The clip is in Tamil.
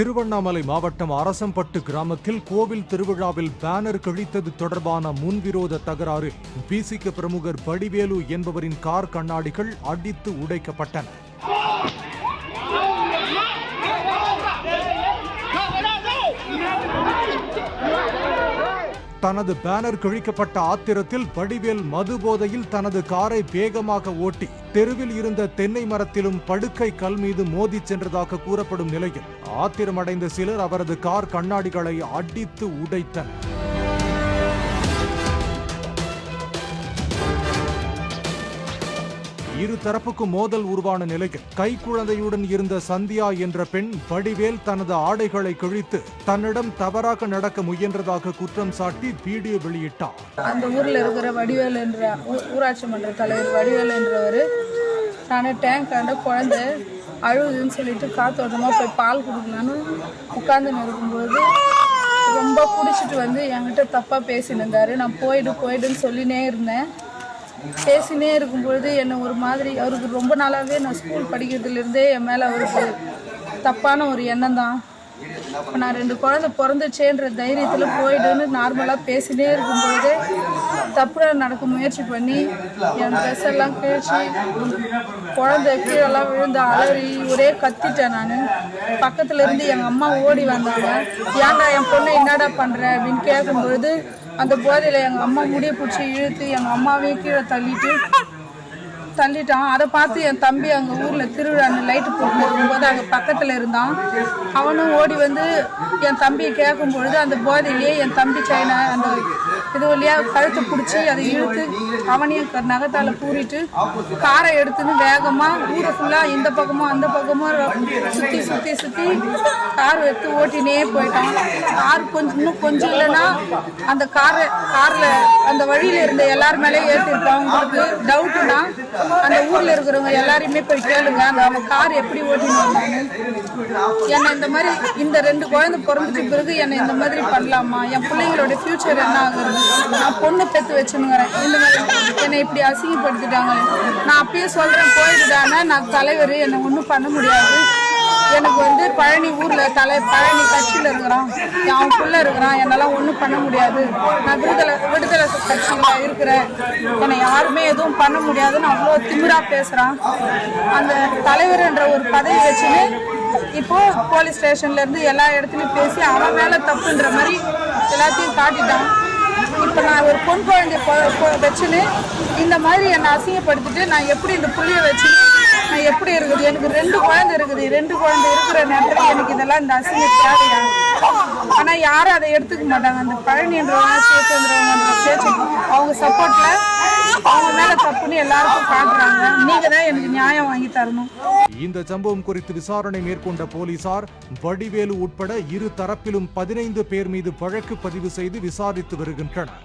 திருவண்ணாமலை மாவட்டம் அரசம்பட்டு கிராமத்தில் கோவில் திருவிழாவில் பேனர் கிழித்தது தொடர்பான முன்விரோத தகராறு. பிசிக பிரமுகர் வடிவேலு என்பவரின் கார் கண்ணாடிகள் அடித்து உடைக்கப்பட்டன. தனது பேனர் கிழிக்கப்பட்ட ஆத்திரத்தில் வடிவேல் மது போதையில் தனது காரை வேகமாக ஓட்டி தெருவில் இருந்த தென்னை மரத்திலும் படுக்கை கல் மீது மோதி சென்றதாக கூறப்படும் நிலையில் ஆத்திரமடைந்த சிலர் அவரது கார் கண்ணாடிகளை அடித்து உடைத்தனர். இரு தரப்புக்கும் மோதல் உருவான நிலையில் கைக்குழந்தையுடன் இருந்த சந்தியா என்ற பெண் வடிவேல் தனது ஆடைகளை கிழித்து தன்னிடம் தவறாக நடக்க முயன்றதாக குற்றம் சாட்டி வீடியோ வெளியிட்டார். அந்த ஊர்ல இருக்கிற வடிவேல் என்ற ஊராட்சி மன்ற தலைவர் வடிவேல் என்றவர் நான் டேங்க் ஆண்ட குழந்தை அழுகுதுன்னு சொல்லிட்டு காத்தோட்டமாக போய் பால் கொடுக்கலான்னு உட்கார்ந்துன்னு இருக்கும்போது ரொம்ப குடிச்சிட்டு வந்து என்கிட்ட தப்பாக பேசின்னு இருந்தாரு. நான் போயிடுன்னு சொல்லினே இருந்தேன். பேசினே இருக்கும்பொழுது என்னை ஒரு மாதிரி அவருக்கு ரொம்ப நாளாகவே நான் ஸ்கூல் படிக்கிறதுலேருந்தே என் மேலே அவருக்கு தப்பான ஒரு எண்ணம் தான். இப்போ நான் 2 குழந்தை பிறந்துச்சேன்ற தைரியத்தில் போயிடுன்னு நார்மலாக பேசினே இருக்கும்பொழுதே தப்புற நடக்க முயற்சி பண்ணி என் ட்ரெஸ் எல்லாம் கிழிச்சு குழந்தை கீழெல்லாம் விழுந்து அலறி ஒரே கத்திட்டேன். நான் பக்கத்தில் இருந்து எங்கள் அம்மா ஓடி வந்தாங்க. ஏன்டா என் பொண்ணை என்னடா பண்ணுற அப்படின்னு கேட்கும்பொழுது அந்த போதையில் எங்கள் அம்மா முடிய பிடிச்சி இழுத்து எங்கள் அம்மாவையும் கீழே தள்ளிட்டான். அதை பார்த்து என் தம்பி அங்கே ஊரில் திருவிழான்னு லைட்டு போட்டு இருக்கும்போது அங்கே பக்கத்தில் இருந்தான். அவனும் ஓடி வந்து என் தம்பியை கேட்கும் பொழுது அந்த போதையிலேயே என் தம்பி சைனா அந்த இது வழியாக கழுத்தை பிடிச்சி அதை இழுத்து அவனையும் நகத்தால் கூறிட்டு காரை எடுத்துன்னு வேகமாக ஊரை ஃபுல்லாக இந்த பக்கமும் அந்த பக்கமும் சுற்றி கார் எடுத்து ஓட்டினே போயிட்டான். கார் கொஞ்சம் இல்லைன்னா அந்த காரில் அந்த வழியில் இருந்த எல்லார் மேலேயும் ஏற்றிருப்பான். உங்களுக்கு டவுட்டுனா அந்த ஊர்ல இருக்கிறவங்க எல்லாரையுமே போய் கேளுங்க அவங்க கார் எப்படி ஓட்டினாங்க. என்னை இந்த மாதிரி இந்த 2 குழந்தை பிறந்துட்டு பிறகு என்னை இந்த மாதிரி பண்ணலாமா? என் பிள்ளைங்களோட ஃபியூச்சர் என்ன ஆகுறது? நான் பொண்ணு பெற்று வச்சுனுங்கிறேன். இந்த மாதிரி என்னை இப்படி அசிங்கப்படுத்திட்டாங்க. நான் அப்பயே சொல்றேன் போயிடுதானே நான் தலைவர், என்னை ஒன்றும் பண்ண முடியாது. எனக்கு வந்து பழனி ஊரில் பழனி கட்சியில் இருக்கிறான், அவன் புள்ள இருக்கிறான், என்னெல்லாம் ஒன்றும் பண்ண முடியாது. நான் விடுதலை கட்சியில் இருக்கிறேன், என்னை யாருமே எதுவும் பண்ண முடியாதுன்னு அவ்வளோ திமிராக பேசுகிறான். அந்த தலைவர் என்ற ஒரு பதவி வச்சுன்னு இப்போ போலீஸ் ஸ்டேஷன்லேருந்து எல்லா இடத்துலையும் பேசி அவன் மேலே தப்புன்ற மாதிரி எல்லாத்தையும் காட்டிட்டான். இப்போ நான் ஒரு பொன் குழந்தைய வச்சுன்னு இந்த மாதிரி என்னை அசிங்கப்படுத்திட்டு நான் எப்படி இந்த புள்ளியை வச்சு நான் எப்படி இருக்குது? எனக்கு 2 குழந்தை இருக்குது. 2 குழந்தை இருக்கிற நேரத்தில் எனக்கு இதெல்லாம் இந்த அசிங்கம் தேவையா? ஆனால் யாரும் அதை எடுத்துக்க மாட்டாங்க. அந்த பழனின்றவங்க சேச்சந்திரவங்க பேச்சு அவங்க சப்போர்ட்ல அவங்க மேல தப்புன்னு எல்லாருக்கும் காட்டுறாங்க. நீங்க தான் எனக்கு நியாயம் வாங்கி தரணும். இந்த சம்பவம் குறித்து விசாரணை மேற்கொண்ட போலீசார் வடிவேலு உட்பட இரு தரப்பிலும் 15 பேர் மீது வழக்கு பதிவு செய்து விசாரித்து வருகின்றனர்.